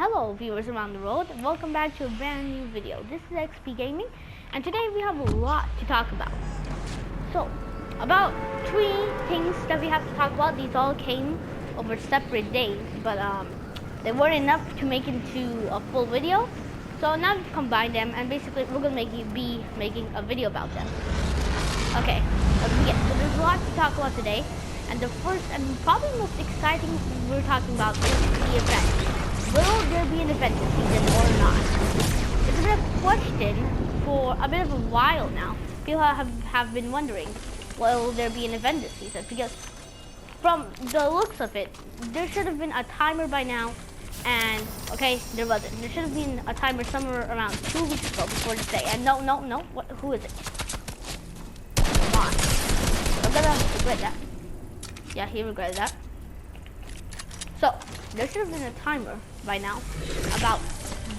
Hello viewers around the world, welcome back to a brand new video. This is XP Gaming, and today we have a lot to talk about. So, about 3 things that we have to talk about. These all came over separate days, but they weren't enough to make into a full video. So now we've combined them, and basically we're gonna be making a video about them. Okay, let's begin. So there's a lot to talk about today, and the first and probably most exciting thing we're talking about is the event. Will there be an event this season or not? It's been a question for a bit of a while now. People have been wondering, will there be an event this season? Because from the looks of it, there should have been a timer by now, and okay, there wasn't. There should have been a timer somewhere around 2 weeks ago before this day. And no, who is it? Come on. I'm gonna regret that. Yeah, he regretted that. So, there should have been a timer by now about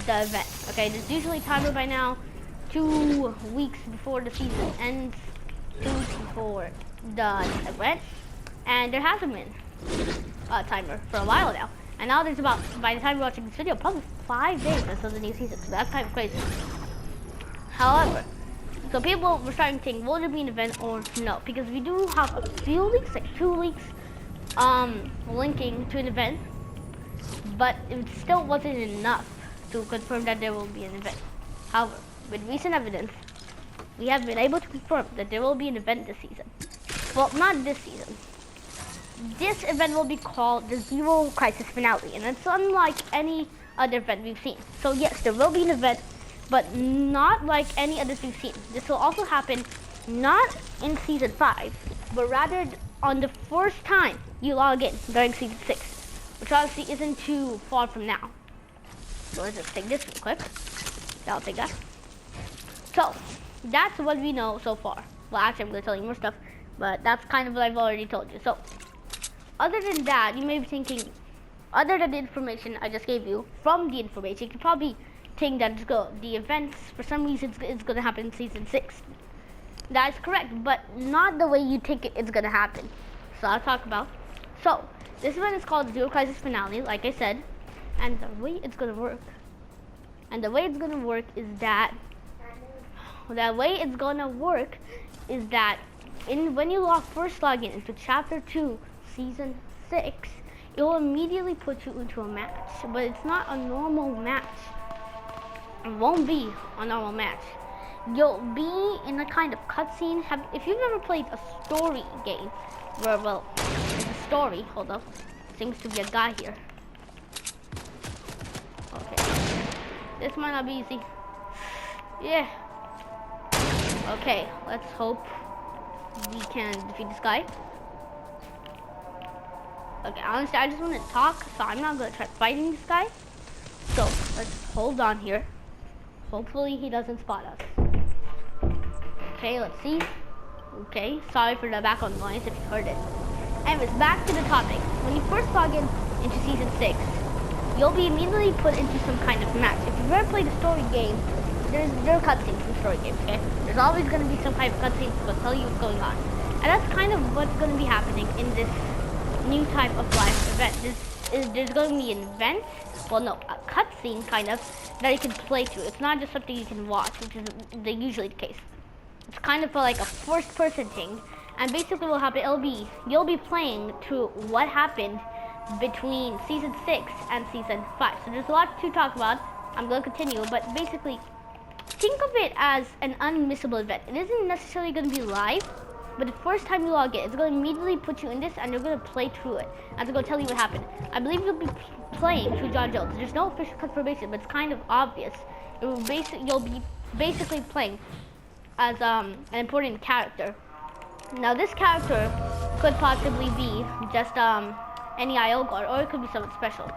the event. Okay, there's usually a timer by now 2 weeks before the season ends, 2 weeks before the event, and there hasn't been a timer for a while now. And now there's about, by the time you're watching this video, probably 5 days until the new season, so that's kind of crazy. However, so people were starting to think, will there be an event or no? Because we do have a few leaks, like 2 leaks, linking to an event, but it still wasn't enough to confirm that there will be an event. However, with recent evidence, we have been able to confirm that there will be an event this season. Well, not this season. This event will be called the Zero Crisis Finale, and it's unlike any other event we've seen. So yes, there will be an event, but not like any others we've seen. This will also happen not in Season 5, but rather on the first time you log in during Season 6, which obviously isn't too far from now. So let's just take this real quick. Yeah, I'll take that. So, that's what we know so far. Well, actually, I'm going to tell you more stuff, but that's kind of what I've already told you. So, other than that, you may be thinking, other than the information I just gave you, from the information, you could probably think that the events, for some reason, it's going to happen in Season 6. That is correct, but not the way you think it's going to happen. So, I'll talk about. So, this event is called Zero Crisis Finale, like I said, and the way it's going to work. And the way it's going to work is that, when you first log in into Chapter 2, Season 6, it will immediately put you into a match. But it's not a normal match. It won't be a normal match. You'll be in a kind of cutscene. If you've never played a story game, where, well, it's a story, hold up, seems to be a guy here. Okay, this might not be easy. Yeah. Okay, let's hope we can defeat this guy. Okay, honestly, I just want to talk, so I'm not going to try fighting this guy. So, let's hold on here. Hopefully he doesn't spot us. Okay, let's see. Okay, sorry for the background noise if you heard it. Anyways, back to the topic. When you first log in into Season 6, you'll be immediately put into some kind of match. If you've ever played a story game, there are cutscenes in story games, okay? There's always going to be some kind of cutscene to tell you what's going on. And that's kind of what's going to be happening in this new type of live event. There's going to be an event, well no, a cutscene kind of, that you can play through. It's not just something you can watch, which is usually the case. It's kind of like a first person thing. And basically what will happen, you'll be playing through what happened between Season 6 and Season 5. So there's a lot to talk about. I'm going to continue, but basically, think of it as an unmissable event. It isn't necessarily going to be live, but the first time you log in, it's going to immediately put you in this, and you're going to play through it. And it's going to tell you what happened. I believe you'll be playing through John Jones. There's no official confirmation, but it's kind of obvious. You'll be basically playing as an important character. Now, this character could possibly be just any IO guard, or it could be something special.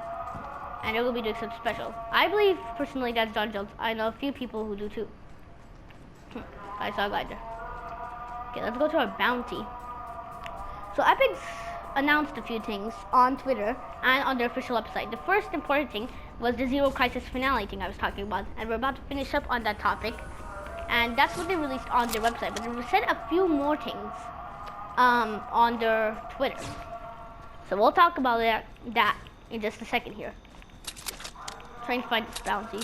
And they're going to be doing something special. I believe, personally, that's John Jones. I know a few people who do too. I saw a guy there. Okay, let's go to our bounty. So Epic's announced a few things on Twitter and on their official website. The first important thing was the Zero Crisis Finale thing I was talking about. And we're about to finish up on that topic. And that's what they released on their website. But they said a few more things on their Twitter. So we'll talk about that in just a second here. trying to find this bounty.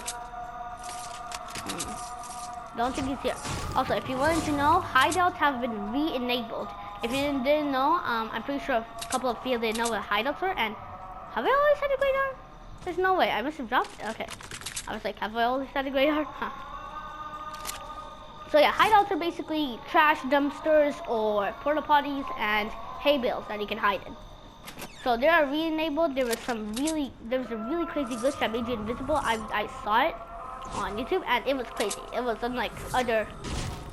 Don't think he's here. Also, if you wanted to know, hideouts have been re-enabled. If you didn't know, I'm pretty sure a couple of people didn't know what hideouts were. And have I always had a graveyard? There's no way. I must have dropped it. Okay. I was like, have I always had a graveyard? Huh. So yeah, hideouts are basically trash dumpsters or porta potties and hay bales that you can hide in. So they are re-enabled. There was a really crazy glitch that made you invisible. I saw it on YouTube and it was crazy. It was unlike other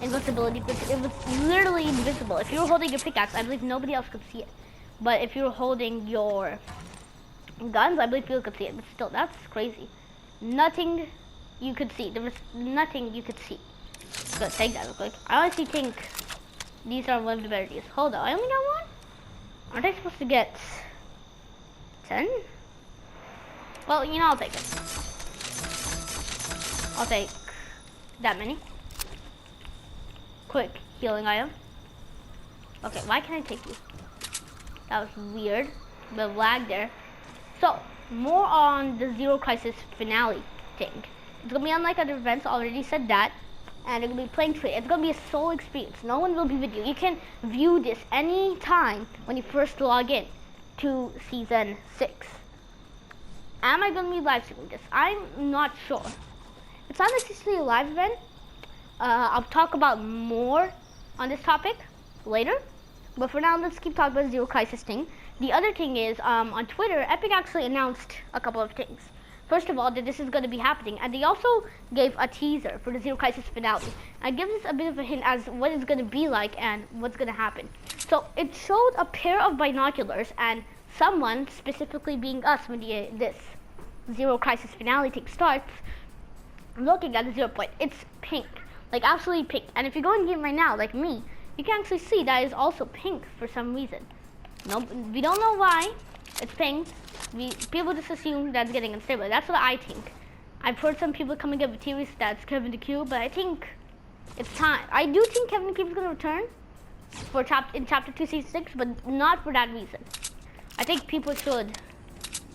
invisibility glitches. It was literally invisible. If you were holding your pickaxe, I believe nobody else could see it. But if you were holding your guns, I believe people could see it. But still, that's crazy. Nothing you could see. There was nothing you could see. Go take that real quick. I honestly think these are one of the better deals. Hold on, I only got one? Aren't I supposed to get 10? Well, you know, I'll take it. I'll take that many. Quick healing item. Okay, why can't I take you? That was weird. The lag there. So, more on the Zero Crisis finale thing. It's gonna be unlike other events, already said that. And it's gonna be playing free. It's gonna be a solo experience. No one will be with you. You can view this any time when you first log in to season 6. Am I gonna be live streaming this? I'm not sure. It's not necessarily a live event. I'll talk about more on this topic later. But for now, let's keep talking about the Zero Crisis thing. The other thing is, on Twitter, Epic actually announced a couple of things. First of all, that this is going to be happening, and they also gave a teaser for the Zero Crisis finale. I give this a bit of a hint as what it's going to be like and what's going to happen. So it showed a pair of binoculars and someone, specifically being us when this Zero Crisis finale thing starts, looking at the 0 point. It's pink, like absolutely pink. And if you go in game right now, like me, you can actually see that it's also pink for some reason. Nope, we don't know why it's pink. People just assume that's getting unstable. That's what I think. I've heard some people coming up with theories that's Kevin the Cube, but I think it's time. I do think Kevin the Cube is going to return for in chapter 2, season 6, but not for that reason. I think people should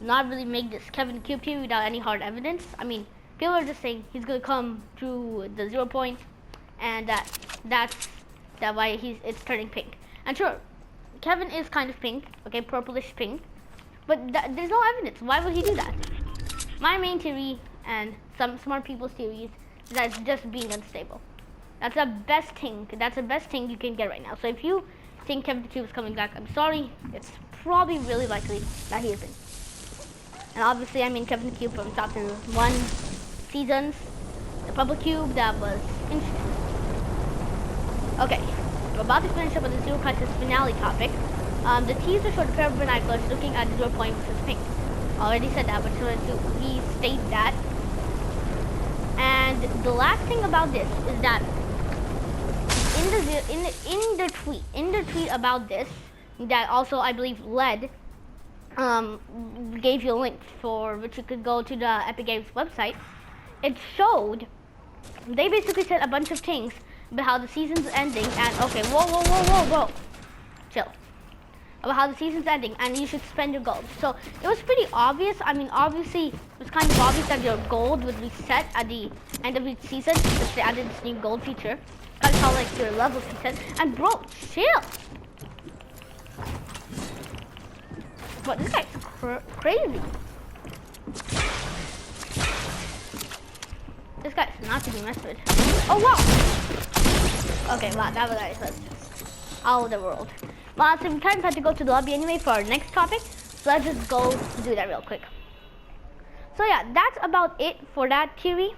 not really make this Kevin the Cube theory without any hard evidence. I mean, people are just saying he's going to come through the 0 point, and that's why it's turning pink. And sure, Kevin is kind of pink, okay, purplish pink. But there's no evidence. Why would he do that? My main theory, and some smart people's theories, is that it's just being unstable. That's the best thing. That's the best thing you can get right now. So if you think Kevin the Cube is coming back, I'm sorry. It's probably really likely that he isn't. And obviously, I mean Kevin the Cube from chapter 1 seasons, the public cube that was interesting. Okay, we're about to finish up with the Zero Crisis finale topic. The teaser showed a pair of binoculars looking at the 0 point, which is pink. Already said that, but just wanted to restate that. And the last thing about this is that in the tweet about this, that also I believe led gave you a link for which you could go to the Epic Games website. It showed they basically said a bunch of things about how the season's ending and okay, whoa, chill. About how the season's ending and you should spend your gold. So it was pretty obvious. I mean, obviously, it was kind of obvious that your gold would reset at the end of each season because they added this new gold feature. Kind of how like your levels reset. And bro, chill. But this guy's crazy. This guy's not to be messed with. Oh wow. Okay, wow, that was nice. Out of the world. Well, so we kind of had to go to the lobby anyway for our next topic. So let's just go do that real quick. So yeah, that's about it for that theory.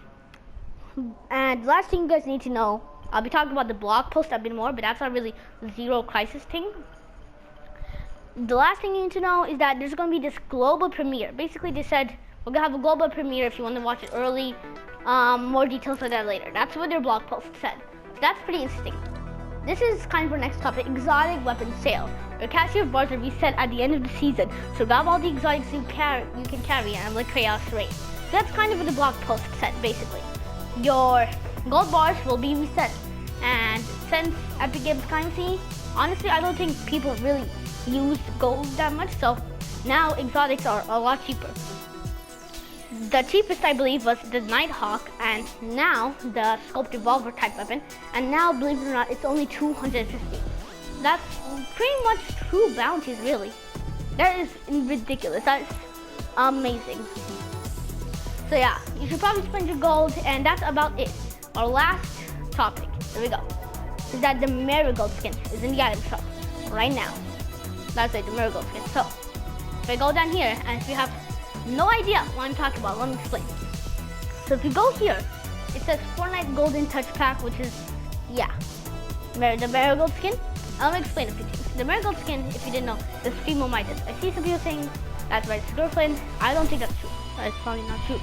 And the last thing you guys need to know, I'll be talking about the blog post a bit more, but that's not really the Zero Crisis thing. The last thing you need to know is that there's going to be this global premiere. Basically, they said we're going to have a global premiere if you want to watch it early. More details on that later. That's what their blog post said. So that's pretty interesting. This is kind of our next topic, exotic weapon sale. Your cashier bars will reset at the end of the season, so grab all the exotics you can carry and unlock Chaos Raid. So that's kind of what the blog post said, basically. Your gold bars will be reset, and since Epic Games currency, honestly, I don't think people really use gold that much, so now exotics are a lot cheaper. The cheapest, I believe, was the Nighthawk, and now the scoped revolver type weapon, and now, believe it or not, it's only 250. That's pretty much true bounties, really. That is ridiculous. That's amazing. So yeah, you should probably spend your gold, and that's about it. Our last topic, here we go, is that the Marigold skin is in the item shop right now. That's right, the Marigold skin. So, if I go down here, and if you have no idea what I'm talking about, let me explain. So if you go here, it says Fortnite Golden Touch Pack, which is, yeah, the Marigold skin. Let me explain a few things. The Marigold skin, if you didn't know, is female Midas. I see some people saying that's right, it's girlfriend. I don't think that's true. That's probably not true.